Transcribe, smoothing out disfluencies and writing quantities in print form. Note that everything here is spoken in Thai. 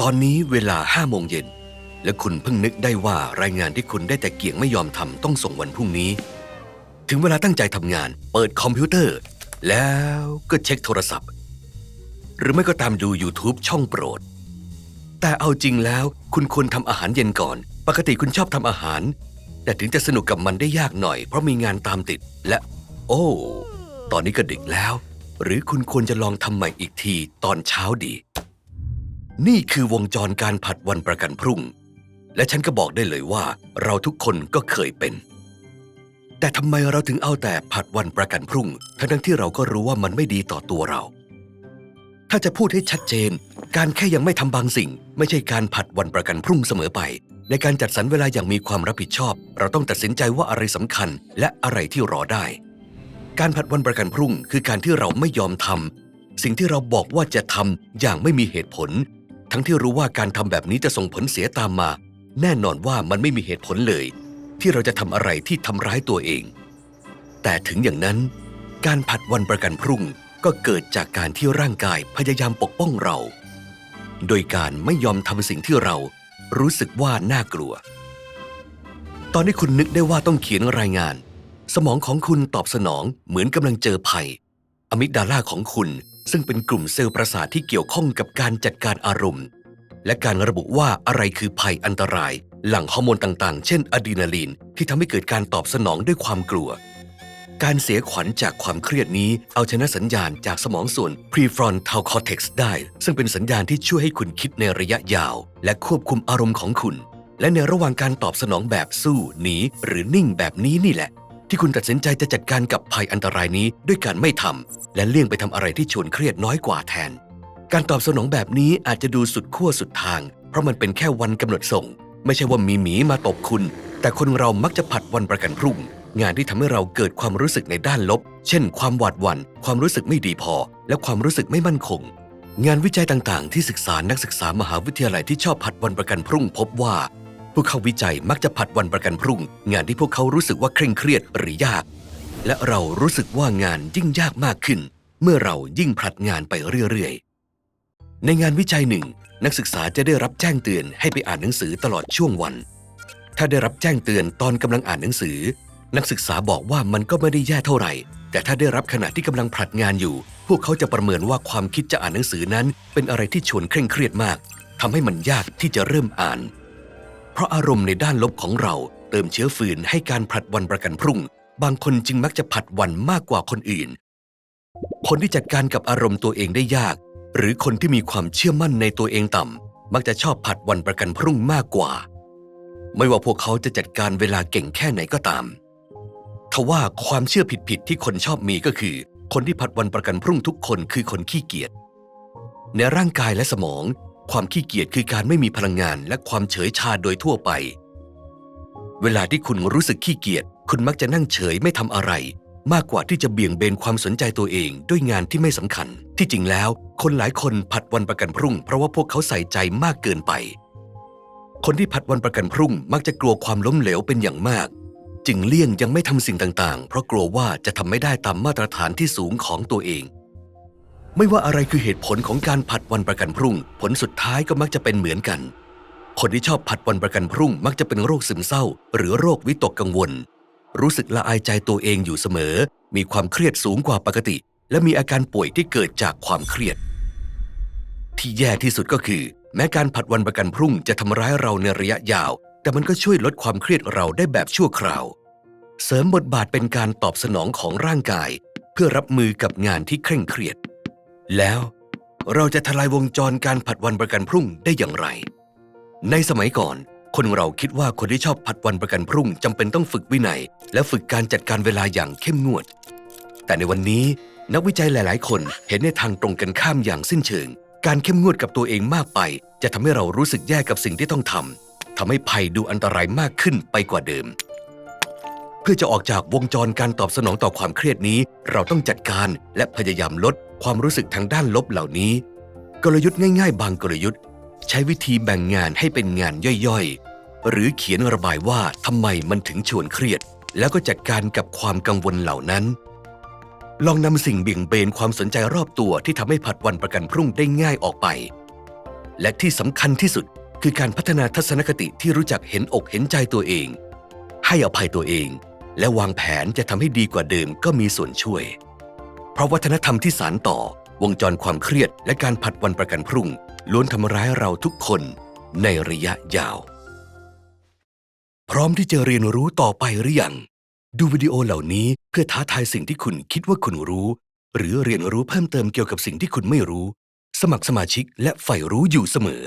ตอนนี้เวลา5 โมงเย็นและคุณเพิ่งนึกได้ว่ารายงานที่คุณได้แต่เกี่ยงไม่ยอมทำต้องส่งวันพรุ่งนี้ถึงเวลาตั้งใจทำงานเปิดคอมพิวเตอร์แล้วก็เช็คโทรศัพท์หรือไม่ก็ตามดู YouTube ช่องโปรดแต่เอาจริงแล้วคุณควรทำอาหารเย็นก่อนปกติคุณชอบทำอาหารแต่ถึงจะสนุกกับมันได้ยากหน่อยเพราะมีงานตามติดและโอ้ตอนนี้ก็ดึกแล้วหรือคุณควรจะลองทำใหม่อีกทีตอนเช้าดีนี่คือวงจรการผัดวันประกันพรุ่งและฉันก็บอกได้เลยว่าเราทุกคนก็เคยเป็นแต่ทำไมเราถึงเอาแต่ผัดวันประกันพรุ่งทั้งที่เราก็รู้ว่ามันไม่ดีต่อตัวเราถ้าจะพูดให้ชัดเจนการแค่ยังไม่ทำบางสิ่งไม่ใช่การผัดวันประกันพรุ่งเสมอไปในการจัดสรรเวลาอย่างมีความรับผิดชอบเราต้องตัดสินใจว่าอะไรสำคัญและอะไรที่รอได้การผัดวันประกันพรุ่งคือการที่เราไม่ยอมทำสิ่งที่เราบอกว่าจะทำอย่างไม่มีเหตุผลทั้งที่รู้ว่าการทำแบบนี้จะส่งผลเสียตามมาแน่นอนว่ามันไม่มีเหตุผลเลยที่เราจะทำอะไรที่ทำร้ายตัวเองแต่ถึงอย่างนั้นการผัดวันประกันพรุ่งก็เกิดจากการที่ร่างกายพยายามปกป้องเราโดยการไม่ยอมทำสิ่งที่เรารู้สึกว่าน่ากลัวตอนที่คุณนึกได้ว่าต้องเขียนรายงานสมองของคุณตอบสนองเหมือนกำลังเจอภัยอะมิกดาลาของคุณซึ่งเป็นกลุ่มเซลล์ประสาทที่เกี่ยวข้องกับการจัดการอารมณ์และการระบุว่าอะไรคือภัยอันตรายหลั่งฮอร์โมนต่างๆเช่นอะดรีนาลีนที่ทำให้เกิดการตอบสนองด้วยความกลัวการเสียขวัญจากความเครียดนี้เอาชนะสัญญาณจากสมองส่วน prefrontal cortex ได้ซึ่งเป็นสัญญาณที่ช่วยให้คุณคิดในระยะยาวและควบคุมอารมณ์ของคุณและในระหว่างการตอบสนองแบบสู้หนีหรือนิ่งแบบนี้นี่แหละที่คุณตัดสินใจจะจัดการกับภัยอันตรายนี้ด้วยการไม่ทำและเลี่ยงไปทำอะไรที่ชวนเครียดน้อยกว่าแทนการตอบสนองแบบนี้อาจจะดูสุดขั้วสุดทางเพราะมันเป็นแค่วันกำหนดส่งไม่ใช่ว่ามีหมีมาตบคุณแต่คนเรามักจะผัดวันประกันพรุ่งงานที่ทำให้เราเกิดความรู้สึกในด้านลบเช่นความหวาดหวั่นความรู้สึกไม่ดีพอและความรู้สึกไม่มั่นคงงานวิจัยต่างๆที่ศึกษานักศึกษามหาวิทยาลัยที่ชอบผัดวันประกันพรุ่งพบว่าพวกเขาวิจัยมักจะผัดวันประกันพรุ่งงานที่พวกเขารู้สึกว่าเคร่งเครียดหรือยากและเรารู้สึกว่างานยิ่งยากมากขึ้นเมื่อเรายิ่งผลัดงานไปเรื่อยๆในงานวิจัยหนึ่งนักศึกษาจะได้รับแจ้งเตือนให้ไปอ่านหนังสือตลอดช่วงวันถ้าได้รับแจ้งเตือนตอนกำลังอ่านหนังสือนักศึกษาบอกว่ามันก็ไม่ได้แย่เท่าไหร่แต่ถ้าได้รับขณะที่กำลังผลัดงานอยู่พวกเขาจะประเมินว่าความคิดจะอ่านหนังสือนั้นเป็นอะไรที่ชวนเคร่งเครียดมากทำให้มันยากที่จะเริ่มอ่านเพราะอารมณ์ในด้านลบของเราเติมเชื้อฟืนให้การผลัดวันประกันพรุ่งบางคนจึงมักจะผลัดวันมากกว่าคนอื่นคนที่จัดการกับอารมณ์ตัวเองได้ยากหรือคนที่มีความเชื่อมั่นในตัวเองต่ำมักจะชอบผลัดวันประกันพรุ่งมากกว่าไม่ว่าพวกเขาจะจัดการเวลาเก่งแค่ไหนก็ตามทว่าความเชื่อผิดๆที่คนชอบมีก็คือคนที่ผัดวันประกันพรุ่งทุกคนคือคนขี้เกียจในร่างกายและสมองความขี้เกียจคือการไม่มีพลังงานและความเฉยชาโดยทั่วไปเวลาที่คุณรู้สึกขี้เกียจคุณมักจะนั่งเฉยไม่ทำอะไรมากกว่าที่จะเบี่ยงเบนความสนใจตัวเองด้วยงานที่ไม่สำคัญที่จริงแล้วคนหลายคนผัดวันประกันพรุ่งเพราะว่าพวกเขาใส่ใจมากเกินไปคนที่ผัดวันประกันพรุ่งมักจะกลัวความล้มเหลวเป็นอย่างมากจึงเลี่ยงยังไม่ทำสิ่งต่างๆเพราะกลัวว่าจะทำไม่ได้ตามมาตรฐานที่สูงของตัวเองไม่ว่าอะไรคือเหตุผลของการผัดวันประกันพรุ่งผลสุดท้ายก็มักจะเป็นเหมือนกันคนที่ชอบผัดวันประกันพรุ่งมักจะเป็นโรคซึมเศร้าหรือโรควิตกกังวลรู้สึกละอายใจตัวเองอยู่เสมอมีความเครียดสูงกว่าปกติและมีอาการป่วยที่เกิดจากความเครียดที่แย่ที่สุดก็คือแม้การผัดวันประกันพรุ่งจะทำร้ายเราในระยะยาวแต่มันก็ช่วยลดความเครียดเราได้แบบชั่วคราวเสริมบทบาทเป็นการตอบสนองของร่างกายเพื่อรับมือกับงานที่เคร่งเครียดแล้วเราจะทลายวงจรการผัดวันประกันพรุ่งได้อย่างไรในสมัยก่อนคนเราคิดว่าคนที่ชอบผัดวันประกันพรุ่งจำเป็นต้องฝึกวินัยและฝึกการจัดการเวลาอย่างเข้มงวดแต่ในวันนี้นักวิจัยหลายๆคนเห็นในทางตรงกันข้ามอย่างสิ้นเชิงการเข้มงวดกับตัวเองมากไปจะทำให้เรารู้สึกแย่กับสิ่งที่ต้องทำให้ภัยดูอันตรายมากขึ้นไปกว่าเดิมเพื่อจะออกจากวงจรการตอบสนองต่อความเครียดนี้เราต้องจัดการและพยายามลดความรู้สึกทางด้านลบเหล่านี้กลยุทธ์ง่ายๆบางกลยุทธ์ใช้วิธีแบ่งงานให้เป็นงานย่อยๆหรือเขียนระบายว่าทำไมมันถึงชวนเครียดแล้วก็จัดการกับความกังวลเหล่านั้นลองนำสิ่งเบี่ยงเบนความสนใจรอบตัวที่ทำให้ผัดวันประกันพรุ่งได้ง่ายออกไป และที่สำคัญที่สุดคือการพัฒนาทัศนคติที่รู้จักเห็นอกเห็นใจตัวเองให้อภัยตัวเองและวางแผนจะทำให้ดีกว่าเดิมก็มีส่วนช่วยเพราะวัฒนธรรมที่สานต่อวงจรความเครียดและการผัดวันประกันพรุ่งล้วนทำร้ายเราทุกคนในระยะยาวพร้อมที่จะเรียนรู้ต่อไปหรือยังดูวิดีโอเหล่านี้เพื่อท้าทายสิ่งที่คุณคิดว่าคุณรู้หรือเรียนรู้เพิ่มเติมเกี่ยวกับสิ่งที่คุณไม่รู้สมัครสมาชิกและใฝ่รู้อยู่เสมอ